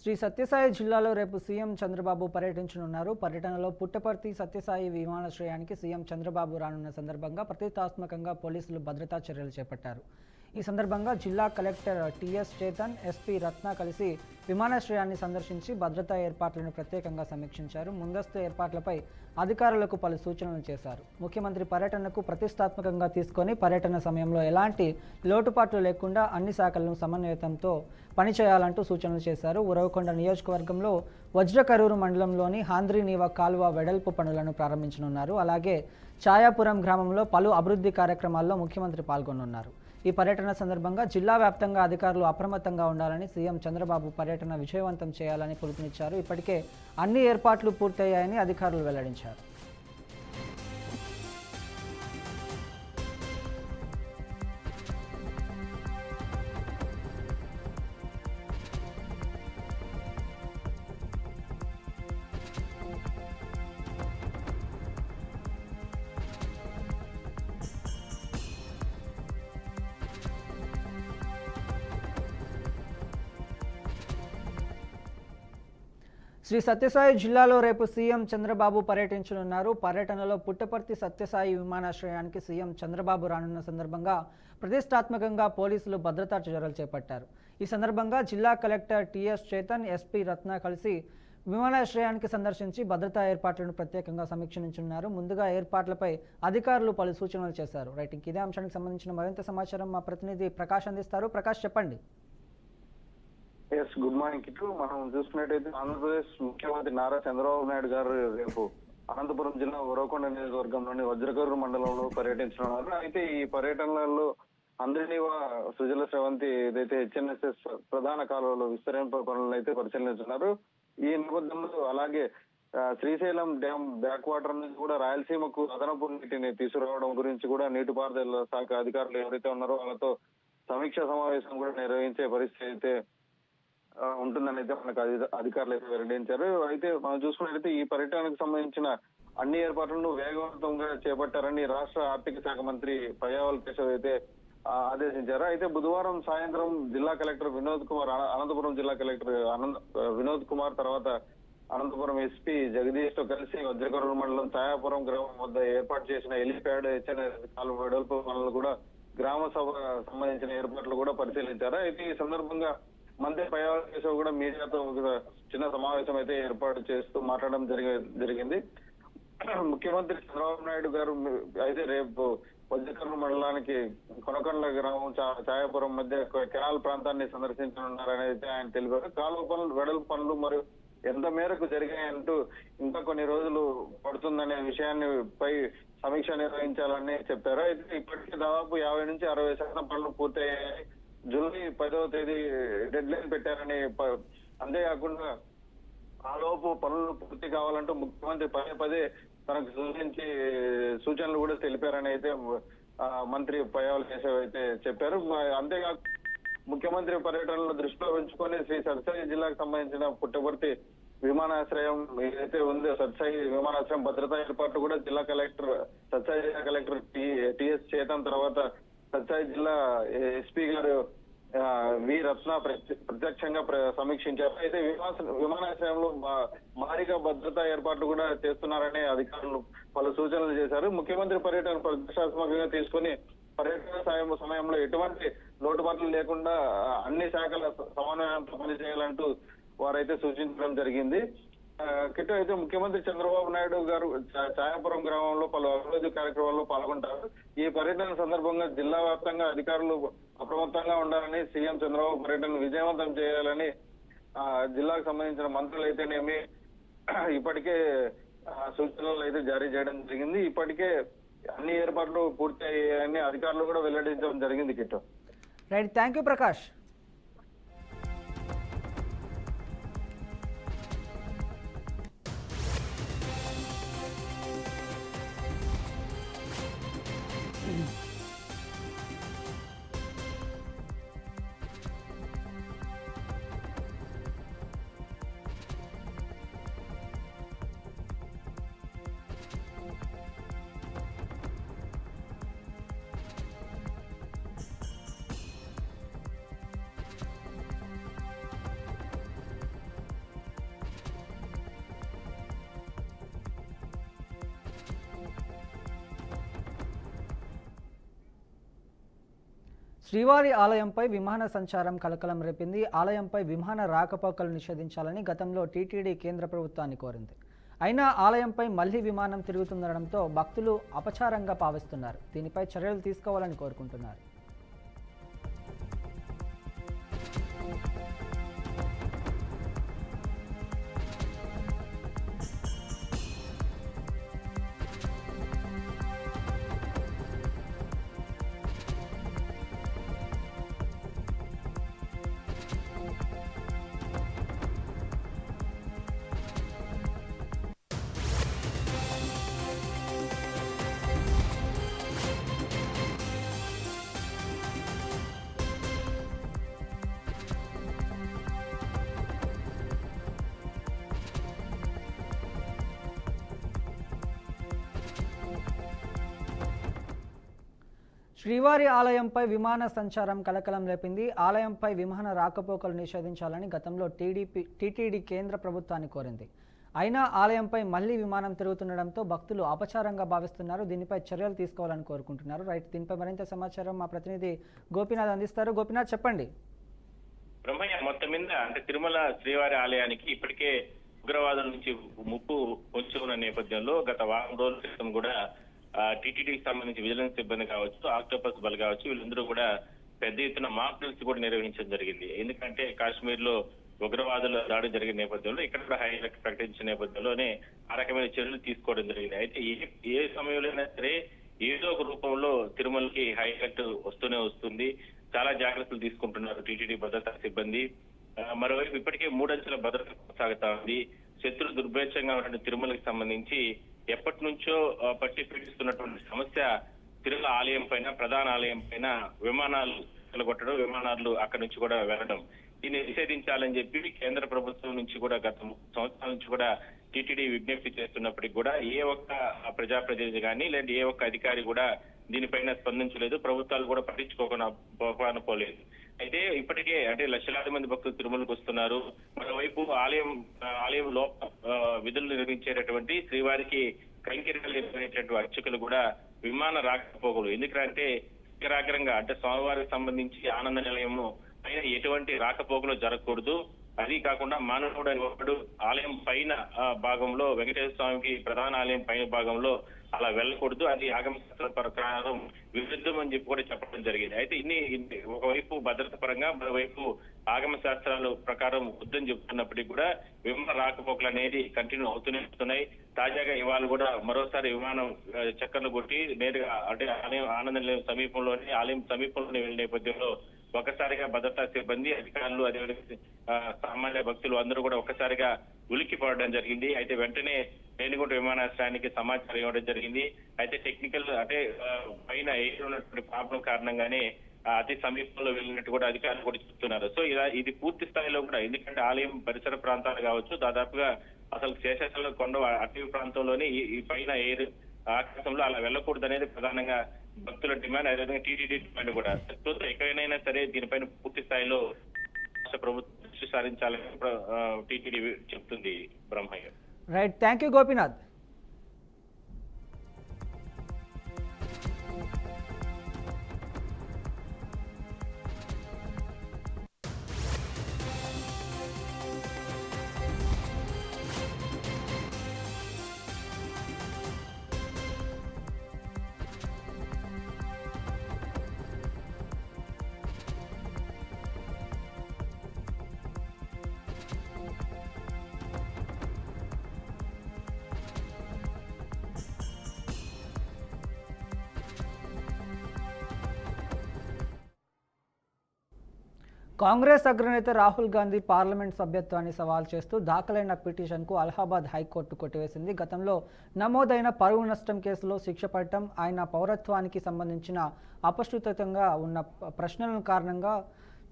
శ్రీ సత్యసాయి జిల్లాలో రేపు సీఎం చంద్రబాబు పర్యటించనున్నారు. పర్యటనలో పుట్టపర్తి సత్యసాయి విమానాశ్రయానికి సీఎం చంద్రబాబు రానున్న సందర్భంగా ప్రతిష్టాత్మకంగా పోలీసులు భద్రతా చర్యలు చేపట్టారు. ఈ సందర్భంగా జిల్లా కలెక్టర్ టిఎస్ చేతన్, ఎస్పీ రత్న కలిసి విమానాశ్రయాన్ని సందర్శించి భద్రతా ఏర్పాట్లను ప్రత్యేకంగా సమీక్షించారు. ముందస్తు ఏర్పాట్లపై అధికారులకు పలు సూచనలు చేశారు. ముఖ్యమంత్రి పర్యటనకు ప్రతిష్టాత్మకంగా తీసుకొని పర్యటన సమయంలో ఎలాంటి లోటుపాట్లు లేకుండా అన్ని శాఖలను సమన్వయంతో పనిచేయాలంటూ సూచనలు చేశారు. ఉరవకొండ నియోజకవర్గంలో వజ్రకరూరు మండలంలోని హాంద్రీనీవ కాలువ వెడల్పు పనులను ప్రారంభించనున్నారు. అలాగే ఛాయాపురం గ్రామంలో పలు అభివృద్ధి కార్యక్రమాల్లో ముఖ్యమంత్రి పాల్గొనున్నారు. ఈ పర్యటన సందర్భంగా జిల్లా వ్యాప్తంగా అధికారులు అప్రమత్తంగా ఉండాలని సీఎం చంద్రబాబు పర్యటన విజయవంతం చేయాలని పిలుపునిచ్చారు. ఇప్పటికే అన్ని ఏర్పాట్లు పూర్తయ్యాయని అధికారులు వెల్లడించారు. శ్రీ సత్యసాయి జిల్లాలో రేపు సీఎం చంద్రబాబు పర్యటించనున్నారు. పర్యటనలో పుట్టపర్తి సత్యసాయి విమానాశ్రయానికి సీఎం చంద్రబాబు రానున్న సందర్భంగా ప్రతిష్టాత్మకంగా పోలీసులు భద్రతా చర్యలు చేపట్టారు. ఈ సందర్భంగా జిల్లా కలెక్టర్ టిఎస్ చేతన్, ఎస్పీ రత్న కలిసి విమానాశ్రయానికి సందర్శించి భద్రతా ఏర్పాట్లను ప్రత్యేకంగా సమీక్షించనున్నారు. ముందుగా ఏర్పాట్లపై అధికారులు పలు సూచనలు చేశారు. రైటింగ్ ఇదే అంశానికి సంబంధించిన మరింత సమాచారం మా ప్రతినిధి ప్రకాష్ అందిస్తారు. ప్రకాష్, చెప్పండి. Good morning Kittu. మనం చూసుకున్నట్టయితే ఆంధ్రప్రదేశ్ ముఖ్యమంత్రి నారా చంద్రబాబు నాయుడు గారు రేపు అనంతపురం జిల్లా ఉరవకొండ నియోజకవర్గంలోని వజ్రకరూరు మండలంలో పర్యటించనున్నారు. అయితే ఈ పర్యటనలలో అందరినీవ సుజల స్రవంతి ఏదైతే హెచ్ఎన్ఎస్ఎస్ ప్రధాన కాలువలో విస్తరింప పనులను అయితే పరిశీలించున్నారు. ఈ నేపథ్యంలో అలాగే శ్రీశైలం డ్యామ్ బ్యాక్ వాటర్ నుంచి కూడా రాయలసీమకు అదనపు నీటిని తీసుకురావడం గురించి కూడా నీటిపారుదల శాఖ అధికారులు ఎవరైతే ఉన్నారో వాళ్ళతో సమీక్షా సమావేశం కూడా నిర్వహించే పరిస్థితి అయితే ఉంటుందని అయితే మనకు అధికారులు అయితే వెల్లడించారు. అయితే మనం చూసుకున్నట్లయితే ఈ పర్యటనకు సంబంధించిన అన్ని ఏర్పాట్లను వేగవంతంగా చేపట్టారని రాష్ట్ర ఆర్థిక శాఖ మంత్రి పయ్యావుల కేశవ్ అయితే ఆదేశించారు. అయితే బుధవారం సాయంత్రం జిల్లా కలెక్టర్ వినోద్ కుమార్, అనంతపురం జిల్లా కలెక్టర్ వినోద్ కుమార్ తర్వాత అనంతపురం ఎస్పీ జగదీష్ తో కలిసి వజ్రకరూరు మండలం ఛాయాపురం గ్రామం వద్ద ఏర్పాటు చేసిన హెలిప్యాడ్ హెచ్ఎన్ఎస్ కాలువ వెడల్పు పనులు కూడా గ్రామ సభ సంబంధించిన ఏర్పాట్లు కూడా పరిశీలించారు. అయితే ఈ సందర్భంగా మంత్రి పయ్యావుల కేశవ్ కూడా మీడియాతో ఒక చిన్న సమావేశం అయితే ఏర్పాటు చేస్తూ మాట్లాడడం జరిగింది. ముఖ్యమంత్రి చంద్రబాబు నాయుడు గారు అయితే రేపు వజ్రకరూరు మండలానికి కొనకొండ గ్రామం ఛాయాపురం మధ్య కెనాల్ ప్రాంతాన్ని సందర్శించనున్నారని అయితే ఆయన తెలిపారు. కాలువ పనులు, వెడల్పు పనులు మరియు ఎంత మేరకు జరిగాయంటూ ఇంకా కొన్ని రోజులు పడుతుందనే విషయాన్ని పై సమీక్ష నిర్వహించాలని చెప్పారు. అయితే ఇప్పటికీ దాదాపు 50 నుంచి 60% పనులు పూర్తయ్యాయి. జూలై 10వ తేదీ డెడ్ లైన్ పెట్టారని, అంతేకాకుండా ఆలోపు పనులు పూర్తి కావాలంటూ ముఖ్యమంత్రి పదే తనకు సూచనలు కూడా తెలిపారని అయితే మంత్రి పయ్యావుల కేశవ్ అయితే చెప్పారు. అంతేకాకుండా ముఖ్యమంత్రి పర్యటనలో దృష్టిలో ఉంచుకొని శ్రీ సత్యసాయి జిల్లాకు సంబంధించిన పుట్టపర్తి విమానాశ్రయం ఏదైతే ఉందో సత్యసాయి విమానాశ్రయం భద్రతా ఏర్పాట్లు కూడా సత్యసాయి జిల్లా కలెక్టర్ టిఎస్ చేతన్ తర్వాత సత్యసాయి జిల్లా ఎస్పీ గారు వి రత్న ప్రత్యక్షంగా సమీక్షించారు. అయితే విమానాశ్రయంలో భారీగా భద్రతా ఏర్పాట్లు కూడా చేస్తున్నారని అధికారులు పలు సూచనలు చేశారు. ముఖ్యమంత్రి పర్యటన ప్రతిష్టాత్మకంగా తీసుకుని పర్యటన సమయంలో ఎటువంటి లోటుపాట్లు లేకుండా అన్ని శాఖల సమన్వయంతో పనిచేయాలంటూ వారైతే సూచించడం జరిగింది. కిట్టు, అయితే ముఖ్యమంత్రి చంద్రబాబు నాయుడు గారు ఛాయాపురం గ్రామంలో పలు అభివృద్ధి కార్యక్రమాల్లో పాల్గొంటారు. ఈ పర్యటన సందర్భంగా జిల్లా వ్యాప్తంగా అధికారులు అప్రమత్తంగా ఉండాలని, సీఎం చంద్రబాబు పర్యటన విజయవంతం చేయాలని జిల్లాకు సంబంధించిన మంత్రులు అయితేనేమి ఇప్పటికే సూచనలు అయితే జారీ చేయడం జరిగింది. ఇప్పటికే అన్ని ఏర్పాట్లు పూర్తి అయ్యాయని అధికారులు కూడా వెల్లడించడం జరిగింది. Kittu, right, thank you Prakash. శ్రీవారి ఆలయంపై విమాన సంచారం కలకలం రేపింది. ఆలయంపై విమాన రాకపోకలు నిషేధించాలని గతంలో టీటీడీ కేంద్ర ప్రభుత్వాన్ని కోరింది. అయినా ఆలయంపై మళ్లీ విమానం తిరుగుతుండడంతో భక్తులు అపచారంగా భావిస్తున్నారు. దీనిపై చర్యలు తీసుకోవాలని కోరుకుంటున్నారు. శ్రీవారి ఆలయంపై విమాన సంచారం కలకలం రేపింది. ఆలయంపై విమాన రాకపోకలు నిషేధించాలని గతంలో టీటీడీ కేంద్ర ప్రభుత్వాన్ని కోరింది. అయినా ఆలయంపై మళ్లీ విమానం తిరుగుతుండడంతో భక్తులు అపచారంగా భావిస్తున్నారు. దీనిపై చర్యలు తీసుకోవాలని కోరుకుంటున్నారు. రైట్, దీనిపై మరింత సమాచారం మా ప్రతినిధి గోపీనాథ్ అందిస్తారు. గోపీనాథ్, చెప్పండి. బ్రహ్మయ్య, మొత్తం మీద అంటే తిరుమల శ్రీవారి ఆలయానికి ఇప్పటికే ఉగ్రవాదుల నుంచి ముప్పు పొంచి ఉన్న నేపథ్యంలో గత వారం రోజుల క్రితం కూడా టీటీడీకి సంబంధించి విజిలెన్స్ సిబ్బంది కావచ్చు, ఆక్టోపస్ బల్ కావచ్చు, వీళ్ళందరూ కూడా పెద్ద ఎత్తున మాక్ డ్రిల్స్ కూడా నిర్వహించడం జరిగింది. ఎందుకంటే కాశ్మీర్ లో ఉగ్రవాదుల దాడి జరిగిన నేపథ్యంలో ఇక్కడ కూడా హై అలర్ట్ ప్రకటించిన నేపథ్యంలోనే ఆ రకమైన చర్యలు తీసుకోవడం జరిగింది. అయితే ఏ సమయంలో అయినా సరే ఏదో ఒక రూపంలో తిరుమలకి హై అలర్ట్ వస్తూనే వస్తుంది. చాలా జాగ్రత్తలు తీసుకుంటున్నారు టీటీడీ భద్రతా సిబ్బంది. మరోవైపు ఇప్పటికే 3 అంచెల భద్రత కొనసాగుతా ఉంది. శత్రు దుర్భేక్షంగా ఉన్న తిరుమలకి సంబంధించి ఎప్పటి నుంచో పట్టి పీడిస్తున్నటువంటి సమస్య తిరుమల ఆలయం పైన, ప్రధాన ఆలయం పైన విమానాలు కొట్టడం, విమానాలు అక్కడి నుంచి కూడా వెళ్ళడం, దీన్ని నిషేధించాలని చెప్పి కేంద్ర ప్రభుత్వం నుంచి కూడా గత 3 సంవత్సరాల నుంచి కూడా టీటీడీ విజ్ఞప్తి చేస్తున్నప్పటికీ కూడా ఏ ఒక్క ప్రజాప్రతినిధి కానీ లేదా ఏ ఒక్క అధికారి కూడా దీనిపైన స్పందించలేదు. ప్రభుత్వాలు కూడా పట్టించుకోకుండా పోలేదు. అయితే ఇప్పటికే అంటే లక్షలాది మంది భక్తులు తిరుమలకు వస్తున్నారు. మరోవైపు ఆలయం లోపల విధులు నిర్వహించేటటువంటి శ్రీవారికి కైంకర్యాలు నిర్వహించేటువంటి అర్చకులు కూడా విమాన రాకపోకలు, ఎందుకంటే శిఖరాగ్రంగా అంటే స్వామివారికి సంబంధించి ఆనంద నిలయము పైన ఎటువంటి రాకపోకలు జరగకూడదు. అది కాకుండా మానవుడు ఒకడు ఆలయం పైన భాగంలో, వెంకటేశ్వర స్వామికి ప్రధాన ఆలయం పైన భాగంలో అలా వెళ్ళకూడదు, అది ఆగమ శాస్త్ర ప్రకారం విరుద్ధం అని చెప్పి కూడా చెప్పడం జరిగింది. అయితే ఇన్ని ఒకవైపు భద్రత పరంగా, మరోవైపు ఆగమ శాస్త్రాల ప్రకారం వద్దని చెప్తున్నప్పటికీ కూడా విమాన రాకపోకలు అనేది కంటిన్యూ అవుతూనే వస్తున్నాయి. తాజాగా ఇవాళ కూడా మరోసారి విమానం చక్కర్లు కొట్టి నేరుగా అంటే ఆనంద నిలయం సమీపంలోనే, ఆలయం సమీపంలోనే వెళ్ళే నేపథ్యంలో ఒక్కసారిగా భద్రతా సిబ్బంది, అధికారులు, అదేవిధంగా సామాన్య భక్తులు అందరూ కూడా ఒక్కసారిగా ఉలిక్కి పడడం జరిగింది. అయితే వెంటనే రేణిగుంట విమానాశ్రయానికి సమాచారం ఇవ్వడం జరిగింది. అయితే టెక్నికల్ అంటే పైన ఎయిర్ ఉన్నటువంటి ప్రాబ్లం కారణంగానే అతి సమీపంలో వెళ్ళినట్టు కూడా అధికారులు కూడా చెప్తున్నారు. సో ఇది పూర్తి స్థాయిలో కూడా, ఎందుకంటే ఆలయం పరిసర ప్రాంతాలు కావచ్చు, దాదాపుగా అసలు శేషాచలం కొండ అటవీ ప్రాంతంలోనే ఈ పైన ఎయిర్ ఆకాశంలో అలా వెళ్ళకూడదు అనేది ప్రధానంగా భక్తుల డిమాండ్, అదేవిధంగా టీటీడీ డిమాండ్ కూడా. ఎక్కడైనా సరే దీనిపైన పూర్తి స్థాయిలో రాష్ట్ర ప్రభుత్వం దృష్టి సారించాలని టీటీడీ చెప్తుంది. Brahmaiah, right, thank you Gopinath. Congress అగ్రనేత రాహుల్ గాంధీ పార్లమెంట్ సభ్యత్వాన్ని సవాల్ చేస్తూ దాఖలైన పిటిషన్కు అలహాబాద్ హైకోర్టు కొట్టివేసింది. గతంలో నమోదైన పరువు నష్టం కేసులో శిక్ష పడటం, ఆయన పౌరత్వానికి సంబంధించిన అపశృతంగా ఉన్న ప్రశ్నలను కారణంగా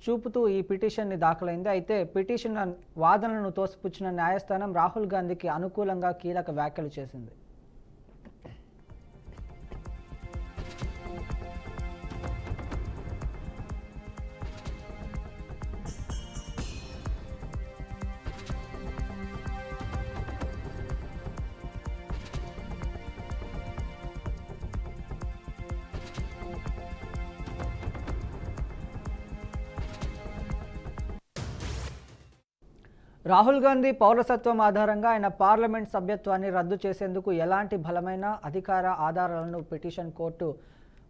చూపుతూ ఈ పిటిషన్ని దాఖలైంది. అయితే పిటిషన్ వాదనలను తోసిపుచ్చిన న్యాయస్థానం రాహుల్ గాంధీకి అనుకూలంగా కీలక వ్యాఖ్యలు చేసింది. రాహుల్ గాంధీ పౌరసత్వం ఆధారంగా ఆయన పార్లమెంట్ సభ్యత్వాన్ని రద్దు చేసేందుకు ఎలాంటి బలమైన అధికార ఆధారాలను పిటిషన్ కోర్టు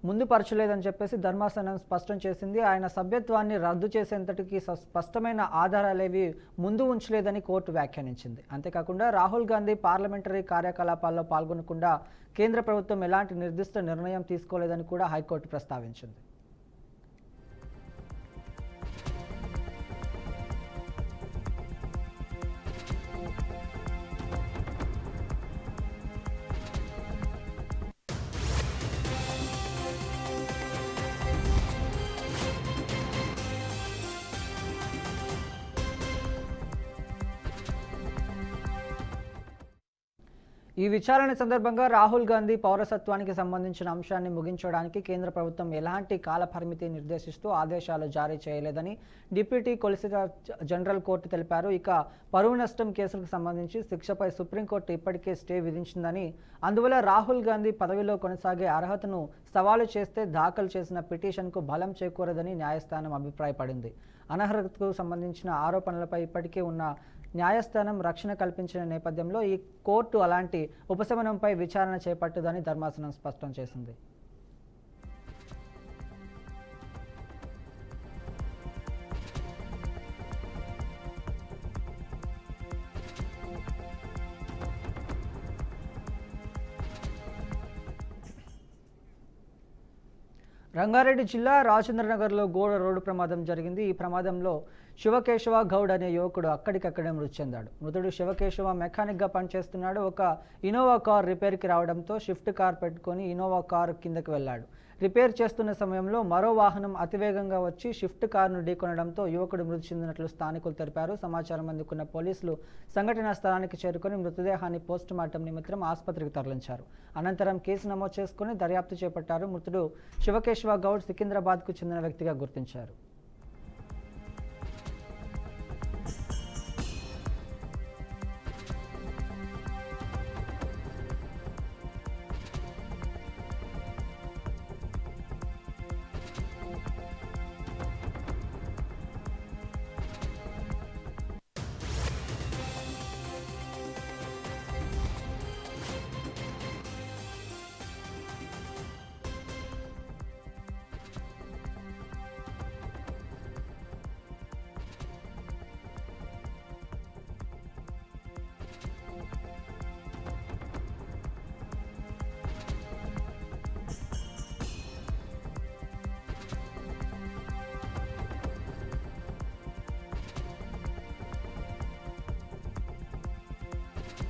ముందుపరచలేదని చెప్పేసి ధర్మాసనం స్పష్టం చేసింది. ఆయన సభ్యత్వాన్ని రద్దు చేసేంతటికి స్పష్టమైన ఆధారాలేవి ముందు ఉంచలేదని కోర్టు వ్యాఖ్యానించింది. అంతేకాకుండా రాహుల్ గాంధీ పార్లమెంటరీ కార్యకలాపాల్లో పాల్గొనకుండా కేంద్ర ప్రభుత్వం ఎలాంటి నిర్దిష్ట నిర్ణయం తీసుకోలేదని కూడా హైకోర్టు ప్రస్తావించింది. ఈ విచారణ సందర్భంగా రాహుల్ గాంధీ పౌరసత్వానికి సంబంధించిన అంశాన్ని ముగించడానికి కేంద్ర ప్రభుత్వం ఎలాంటి కాలపరిమితి నిర్దేశిస్తూ ఆదేశాలు జారీ చేయలేదని డిప్యూటీ సొలిసిటర్ జనరల్ కోర్టు తెలిపారు. ఇక పరువు నష్టం కేసులకు సంబంధించి శిక్షపై సుప్రీంకోర్టు ఇప్పటికే స్టే విధించిందని, అందువల్ల రాహుల్ గాంధీ పదవిలో కొనసాగే అర్హతను సవాలు చేస్తే దాఖలు చేసిన పిటిషన్కు బలం చేకూరదని న్యాయస్థానం అభిప్రాయపడింది. అనర్హతకు సంబంధించిన ఆరోపణలపై ఇప్పటికే ఉన్న న్యాయస్థానం రక్షణ కల్పించిన నేపథ్యంలో ఈ కోర్టు అలాంటి ఉపశమనంపై విచారణ చేపట్టదని ధర్మాసనం స్పష్టం చేసింది. రంగారెడ్డి జిల్లా రాజేంద్రనగర్లో ఘోర రోడ్డు ప్రమాదం జరిగింది. ఈ ప్రమాదంలో శివకేశవ గౌడ్ అనే యువకుడు అక్కడికక్కడే మృతి చెందాడు. మృతుడు శివకేశవ మెకానిక్గా పనిచేస్తున్నాడు. ఒక ఇన్నోవా కార్ రిపేర్కి రావడంతో షిఫ్ట్ కార్ పెట్టుకొని ఇన్నోవా కార్ కిందకి వెళ్ళాడు. రిపేర్ చేస్తున్న సమయంలో మరో వాహనం అతివేగంగా వచ్చి షిఫ్ట్ కారును ఢీకొనడంతో యువకుడు మృతి చెందినట్లు స్థానికులు తెలిపారు. సమాచారం అందుకున్న పోలీసులు సంఘటనా స్థలానికి చేరుకొని మృతదేహాన్ని పోస్టుమార్టం నిమిత్తం ఆసుపత్రికి తరలించారు. అనంతరం కేసు నమోదు చేసుకుని దర్యాప్తు చేపట్టారు. మృతుడు శివకేశవ గౌడ్ సికింద్రాబాద్కు చెందిన వ్యక్తిగా గుర్తించారు.